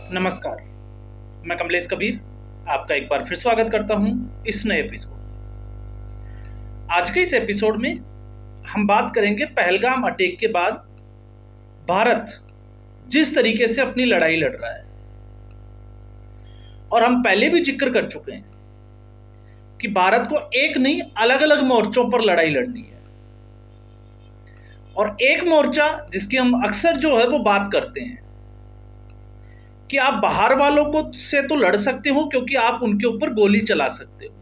नमस्कार, मैं कमलेश कबीर आपका एक बार फिर स्वागत करता हूं इस नए एपिसोड में। आज के इस एपिसोड में हम बात करेंगे पहलगाम अटैक के बाद भारत जिस तरीके से अपनी लड़ाई लड़ रहा है। और हम पहले भी जिक्र कर चुके हैं कि भारत को एक नहीं अलग अलग मोर्चों पर लड़ाई लड़नी है। और एक मोर्चा जिसकी हम अक्सर जो है वो बात करते हैं कि आप बाहर वालों को से तो लड़ सकते हो क्योंकि आप उनके ऊपर गोली चला सकते हो,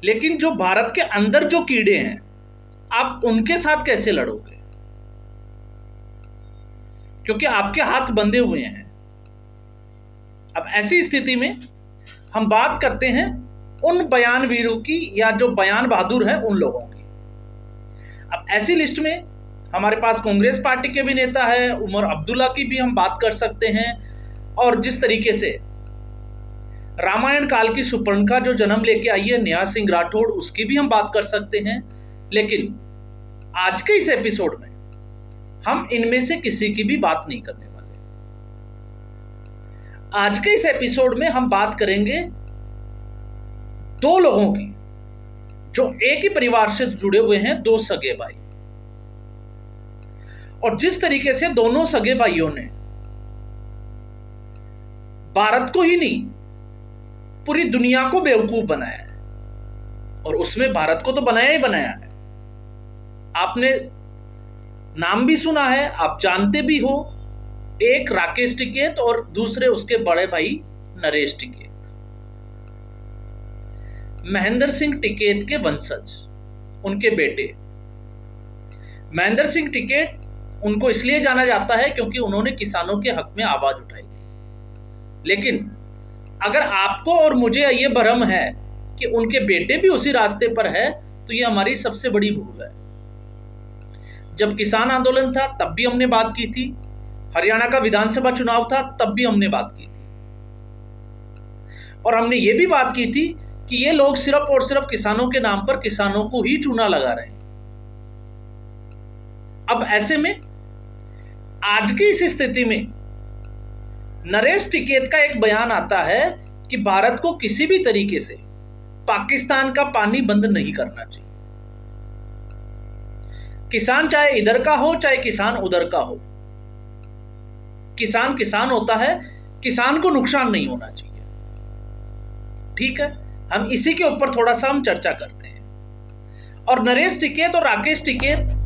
लेकिन जो भारत के अंदर जो कीड़े हैं आप उनके साथ कैसे लड़ोगे, क्योंकि आपके हाथ बंधे हुए हैं। अब ऐसी स्थिति में हम बात करते हैं उन बयानवीरों की या जो बयान बहादुर हैं उन लोगों की। अब ऐसी लिस्ट में हमारे पास कांग्रेस पार्टी के भी नेता है, उमर अब्दुल्ला की भी हम बात कर सकते हैं। और जिस तरीके से रामायण काल की सुपर्णखा जो जन्म लेके आई है नेहा सिंह राठौड़, उसकी भी हम बात कर सकते हैं। लेकिन आज के इस एपिसोड में हम इनमें से किसी की भी बात नहीं करने वाले। आज के इस एपिसोड में हम बात करेंगे दो लोगों की जो एक ही परिवार से जुड़े हुए हैं, दो सगे भाई। और जिस तरीके से दोनों सगे भाइयों ने भारत को ही नहीं पूरी दुनिया को बेवकूफ बनाया है, और उसमें भारत को तो बनाया ही बनाया है। आपने नाम भी सुना है, आप जानते भी हो, एक राकेश टिकैत और दूसरे उसके बड़े भाई नरेश टिकैत, महेंद्र सिंह टिकैत के वंशज, उनके बेटे। महेंद्र सिंह टिकैत उनको इसलिए जाना जाता है क्योंकि उन्होंने किसानों के हक में आवाज उठाई थी। लेकिन अगर आपको और मुझे ये भ्रम है कि उनके बेटे भी उसी रास्ते पर है, तो ये हमारी सबसे बड़ी भूल है। जब किसान आंदोलन था तब भी हमने बात की थी, हरियाणा का विधानसभा चुनाव था तब भी हमने बात की थी, और हमने ये भी बात की थी कि ये लोग सिर्फ और सिर्फ किसानों के नाम पर किसानों को ही चूना लगा रहे हैं। अब ऐसे में आज की इस स्थिति में नरेश टिकैत का एक बयान आता है कि भारत को किसी भी तरीके से पाकिस्तान का पानी बंद नहीं करना चाहिए। किसान चाहे इधर का हो चाहे किसान उधर का हो, किसान किसान होता है, किसान को नुकसान नहीं होना चाहिए। ठीक है, हम इसी के ऊपर थोड़ा सा हम चर्चा करते हैं। और नरेश टिकैत और राकेश टिकैत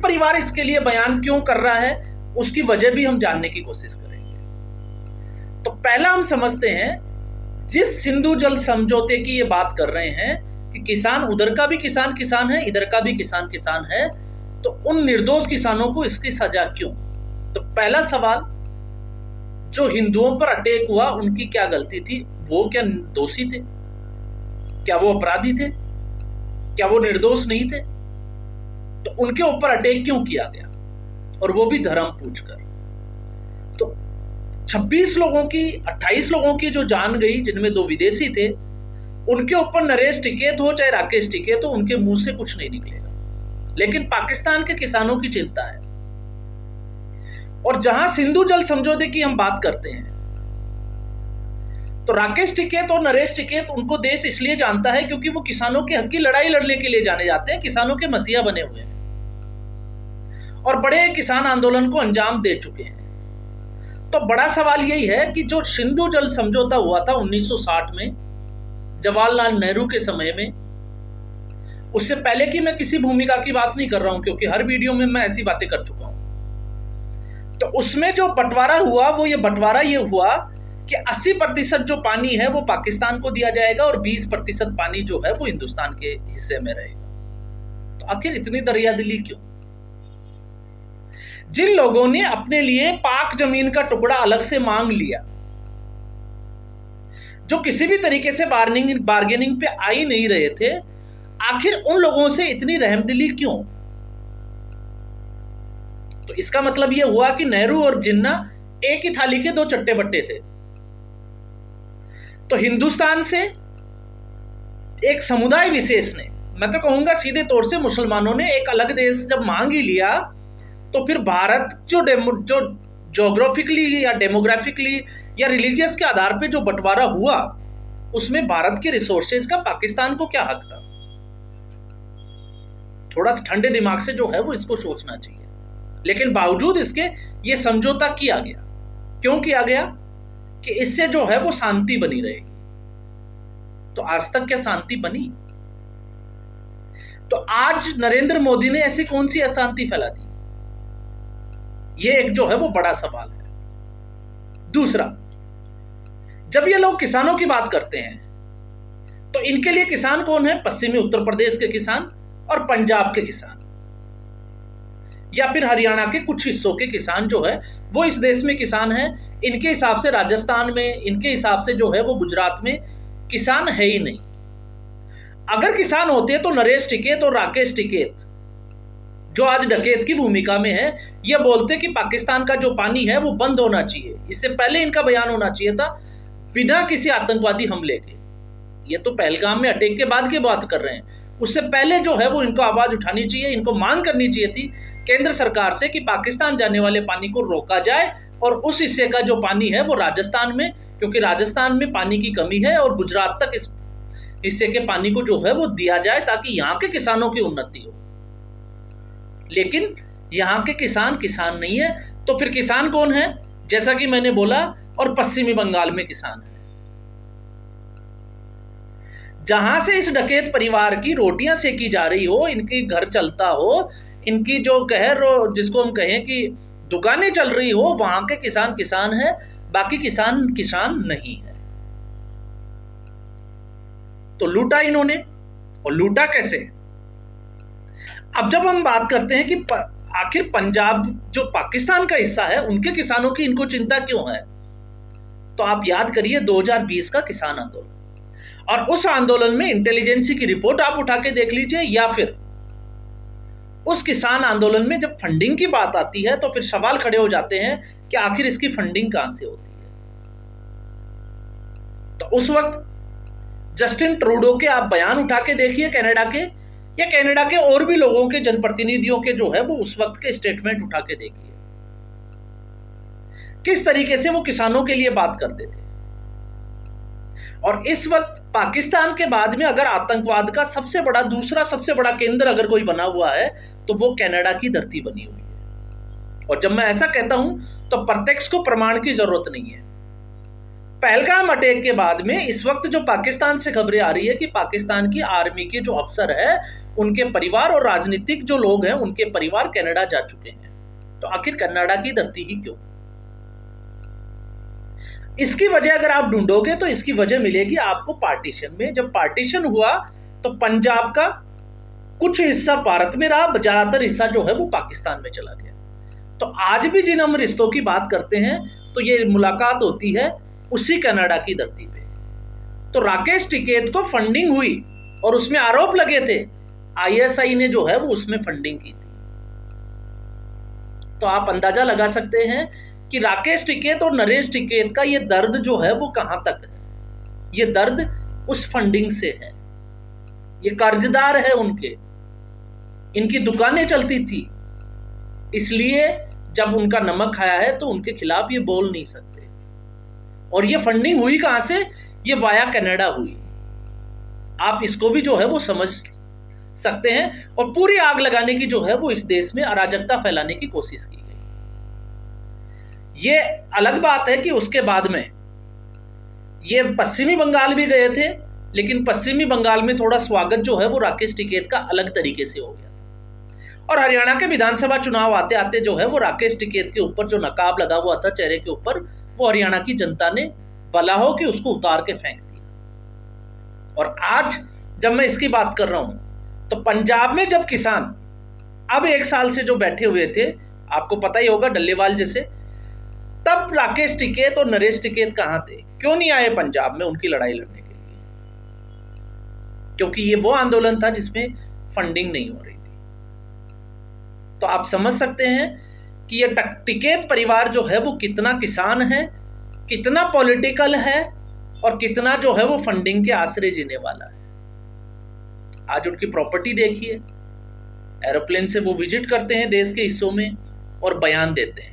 परिवार इसके लिए बयान क्यों कर रहा है, उसकी वजह भी हम जानने की कोशिश करेंगे। तो पहला हम समझते हैं, जिस सिंधु जल समझौते की ये बात कर रहे हैं कि किसान उधर का भी किसान किसान है, इधर का भी किसान किसान है, तो उन निर्दोष किसानों को इसकी सजा क्यों? तो पहला सवाल, जो हिंदुओं पर अटैक हुआ उनकी क्या गलती थी? वो क्या दोषी थे? क्या वो अपराधी थे? क्या वो निर्दोष नहीं थे? तो उनके ऊपर अटैक क्यों किया गया, और वो भी धर्म पूछकर? तो 26 लोगों की 28 लोगों की जो जान गई, जिनमें 2 विदेशी थे, उनके ऊपर नरेश टिकैत हो चाहे राकेश टिकैत हो, उनके मुंह से कुछ नहीं निकलेगा। लेकिन पाकिस्तान के किसानों की चिंता है। और जहां सिंधु जल समझौते की हम बात करते हैं, तो राकेश टिकैत और नरेश टिकैत, उनको देश इसलिए जानता है क्योंकि वो किसानों के हक की लड़ाई लड़ने के लिए जाने जाते हैं, किसानों के मसीहा बने हुए हैं और बड़े किसान आंदोलन को अंजाम दे चुके हैं। तो बड़ा सवाल यही है कि जो सिंधु जल समझौता हुआ था 1960 में जवाहरलाल नेहरू के समय में, उससे पहले की मैं किसी भूमिका की बात नहीं कर रहा हूं क्योंकि हर वीडियो में मैं ऐसी बातें कर चुका हूं। तो उसमें जो बंटवारा हुआ, वो ये बंटवारा ये हुआ कि 80% जो पानी है वो पाकिस्तान को दिया जाएगा और 20% पानी जो है वो हिंदुस्तान के हिस्से में रहेगा। तो आखिर इतनी दरियादिली क्यों? जिन लोगों ने अपने लिए पाक जमीन का टुकड़ा अलग से मांग लिया, जो किसी भी तरीके से बार्गेनिंग पे आ ही नहीं रहे थे, आखिर उन लोगों से इतनी रहमदिली क्यों? तो इसका मतलब यह हुआ कि नेहरू और जिन्ना एक ही थाली के 2 चट्टे बट्टे थे। तो हिंदुस्तान से एक समुदाय विशेष ने, मैं तो कहूंगा सीधे तौर से मुसलमानों ने, एक अलग देश जब मांग ही लिया, तो फिर भारत जो ज्योग्राफिकली या डेमोग्राफिकली या रिलीजियस के आधार पे जो बंटवारा हुआ, उसमें भारत के रिसोर्सेज का पाकिस्तान को क्या हक था? थोड़ा ठंडे दिमाग से जो है वो इसको सोचना चाहिए। लेकिन बावजूद इसके ये समझौता किया गया। क्यों किया गया? कि इससे जो है वो शांति बनी रहेगी। तो आज तक क्या शांति बनी? तो आज नरेंद्र मोदी ने ऐसी कौन सी अशांति फैला दी? ये एक जो है वो बड़ा सवाल है। दूसरा, जब ये लोग किसानों की बात करते हैं तो इनके लिए किसान कौन है? पश्चिमी उत्तर प्रदेश के किसान और पंजाब के किसान, या फिर हरियाणा के कुछ हिस्सों के किसान जो है वो इस देश में किसान हैं। इनके हिसाब से राजस्थान में, इनके हिसाब से जो है वो गुजरात में किसान है ही नहीं। अगर किसान होते तो नरेश टिकैत और राकेश टिकैत, जो आज डकैत की भूमिका में है, ये बोलते कि पाकिस्तान का जो पानी है वो बंद होना चाहिए। इससे पहले इनका बयान होना चाहिए था, बिना किसी आतंकवादी हमले के। ये तो पहलगाम में अटैक के बाद की बात कर रहे हैं, उससे पहले जो है वो इनको आवाज उठानी चाहिए। इनको मांग करनी चाहिए थी केंद्र सरकार से कि पाकिस्तान जाने वाले पानी को रोका जाए और उस हिस्से का जो पानी है वो राजस्थान में, क्योंकि राजस्थान में पानी की कमी है, और गुजरात तक इस हिस्से के पानी को जो है वो दिया जाए ताकि यहाँ के किसानों की उन्नति हो। लेकिन यहाँ के किसान नहीं है। तो फिर किसान कौन है? जैसा कि मैंने बोला, और पश्चिमी बंगाल में किसान है, जहां से इस डकैत परिवार की रोटियां सेकी जा रही हो, इनकी घर चलता हो, इनकी जो जिसको हम कहें कि दुकानें चल रही हो, वहां के किसान है, बाकी किसान नहीं है। तो लूटा इन्होंने, और लूटा कैसे? अब जब हम बात करते हैं कि आखिर पंजाब जो पाकिस्तान का हिस्सा है, उनके किसानों की इनको चिंता क्यों है, तो आप याद करिए 2020 का किसान आंदोलन, और उस आंदोलन में इंटेलिजेंसी की रिपोर्ट आप उठा के देख लीजिए, या फिर उस किसान आंदोलन में जब फंडिंग की बात आती है तो फिर सवाल खड़े हो जाते हैं कि आखिर इसकी फंडिंग कहां से होती है। तो उस वक्त जस्टिन ट्रूडो के आप बयान उठा के देखिए कनाडा के, या कनाडा के और भी लोगों के जनप्रतिनिधियों के जो है वो उस वक्त के स्टेटमेंट उठा के देखिए, किस तरीके से वो किसानों के लिए बात करते थे। और इस वक्त पाकिस्तान के बाद में अगर आतंकवाद का दूसरा सबसे बड़ा केंद्र अगर कोई बना हुआ है तो वो कनाडा की धरती बनी हुई है। और जब मैं ऐसा कहता हूं तो प्रत्यक्ष को प्रमाण की जरूरत नहीं है। पहलगाम अटैक के बाद में इस वक्त जो पाकिस्तान से खबरें आ रही है कि पाकिस्तान की आर्मी के जो अफसर है, उनके परिवार और राजनीतिक जो लोग हैं, उनके परिवार कनाडा जा चुके हैं। तो आखिर कनाडा की धरती ही क्यों? इसकी वजह अगर आप ढूंढोगे तो इसकी वजह मिलेगी आपको पार्टीशन में। जब पार्टीशन हुआ तो पंजाब का कुछ हिस्सा भारत में रहा, ज्यादातर हिस्सा जो है वो पाकिस्तान में चला गया। तो आज भी जिन हम रिश्तों की बात करते हैं तो ये मुलाकात होती है उसी कनाडा की धरती पे। तो राकेश टिकैत को फंडिंग हुई और उसमें आरोप लगे थे, आईएसआई ने जो है वो उसमें फंडिंग की थी। तो आप अंदाजा लगा सकते हैं कि राकेश टिकैत और नरेश टिकैत का ये दर्द जो है वो कहां तक है। ये दर्द उस फंडिंग से है, ये कर्जदार है उनके, इनकी दुकानें चलती थी, इसलिए जब उनका नमक खाया है तो उनके खिलाफ ये बोल नहीं सकते। और ये फंडिंग हुई कहां से? ये वाया कनाडा हुई। आप इसको भी जो है वो समझ सकते हैं। और पूरी आग लगाने की जो है वो इस देश में अराजकता फैलाने की कोशिश की गई। ये अलग बात है कि उसके बाद में ये पश्चिमी बंगाल भी गए थे, लेकिन पश्चिमी बंगाल में थोड़ा स्वागत जो है वो राकेश टिकैत का अलग तरीके से हो गया था। और हरियाणा के विधानसभा चुनाव आते आते जो है वो राकेश टिकैत के ऊपर जो नकाब लगा हुआ था चेहरे के ऊपर, वो हरियाणा की जनता ने भला हो कि उसको उतार के फेंक दिया। और आज जब मैं इसकी बात कर रहा हूं तो पंजाब में जब किसान अब 1 साल से जो बैठे हुए थे, आपको पता ही होगा डल्लेवाल जैसे, तब राकेश टिकैत और नरेश टिकैत कहां थे? क्यों नहीं आए पंजाब में उनकी लड़ाई लड़ने के लिए? क्योंकि ये वो आंदोलन था जिसमें फंडिंग नहीं हो रही थी। तो आप समझ सकते हैं कि ये टिकैत परिवार जो है वो कितना किसान है, कितना पॉलिटिकल है, और कितना जो है वो फंडिंग के आश्रय जीने वाला है। आज उनकी प्रॉपर्टी देखिए, एरोप्लेन से वो विजिट करते हैं देश के हिस्सों में और बयान देते हैं।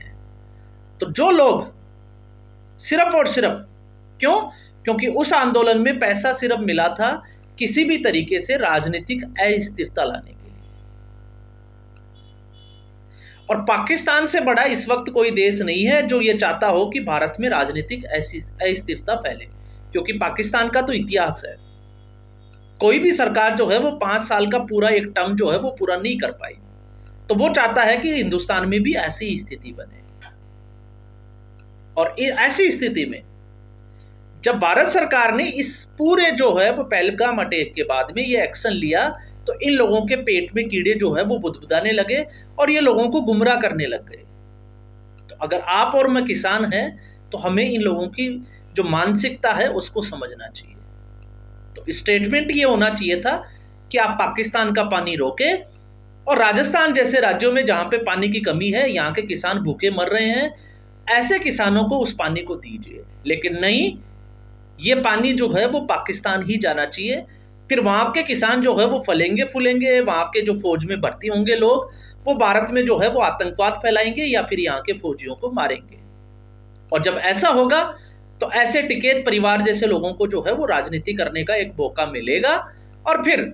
तो जो लोग सिर्फ और सिर्फ क्योंकि उस आंदोलन में पैसा सिर्फ मिला था किसी भी तरीके से राजनीतिक अस्थिरता लाने के लिए। और पाकिस्तान से बड़ा इस वक्त कोई देश नहीं है जो ये चाहता हो कि भारत में राजनीतिक अस्थिरता फैले, क्योंकि पाकिस्तान का तो इतिहास है। कोई भी सरकार जो है वो 5 साल का पूरा एक टर्म जो है वो पूरा नहीं कर पाई, तो वो चाहता है कि हिंदुस्तान में भी ऐसी स्थिति बने। और ऐसी स्थिति में जब भारत सरकार ने इस पूरे जो है वो पहलगाम अटैक के बाद में ये एक्शन लिया, तो इन लोगों के पेट में कीड़े जो है वो बुदबुदाने लगे और ये लोगों को गुमराह करने लग गए। तो अगर आप और मैं किसान हैं तो हमें इन लोगों की जो मानसिकता है उसको समझना चाहिए। तो स्टेटमेंट ये होना चाहिए था कि आप पाकिस्तान का पानी रोके और राजस्थान जैसे राज्यों में जहां पे पानी की कमी है, यहाँ के किसान भूखे मर रहे हैं, ऐसे किसानों को उस पानी को दीजिए। लेकिन नहीं, ये पानी जो है वो पाकिस्तान ही जाना चाहिए। फिर वहाँ के किसान जो है वो फलेंगे फूलेंगे, वहाँ के जो फौज में भर्ती होंगे लोग, वो भारत में जो है वो आतंकवाद फैलाएंगे या फिर यहाँ के फौजियों को मारेंगे। और जब ऐसा होगा तो ऐसे टिकैत परिवार जैसे लोगों को जो है वो राजनीति करने का एक मौका मिलेगा और फिर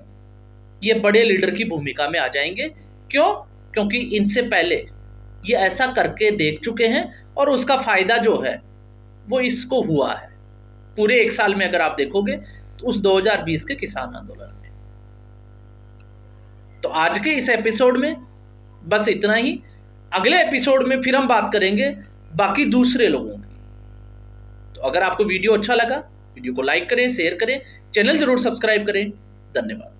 ये बड़े लीडर की भूमिका में आ जाएंगे। क्योंकि इनसे पहले ये ऐसा करके देख चुके हैं और उसका फायदा जो है वो इसको हुआ है। पूरे 1 साल में अगर आप देखोगे तो उस 2020 के किसान आंदोलन में। तो आज के इस एपिसोड में बस इतना ही। अगले एपिसोड में फिर हम बात करेंगे बाकी दूसरे लोगों की। तो अगर आपको वीडियो अच्छा लगा, वीडियो को लाइक करें, शेयर करें, चैनल जरूर सब्सक्राइब करें। धन्यवाद।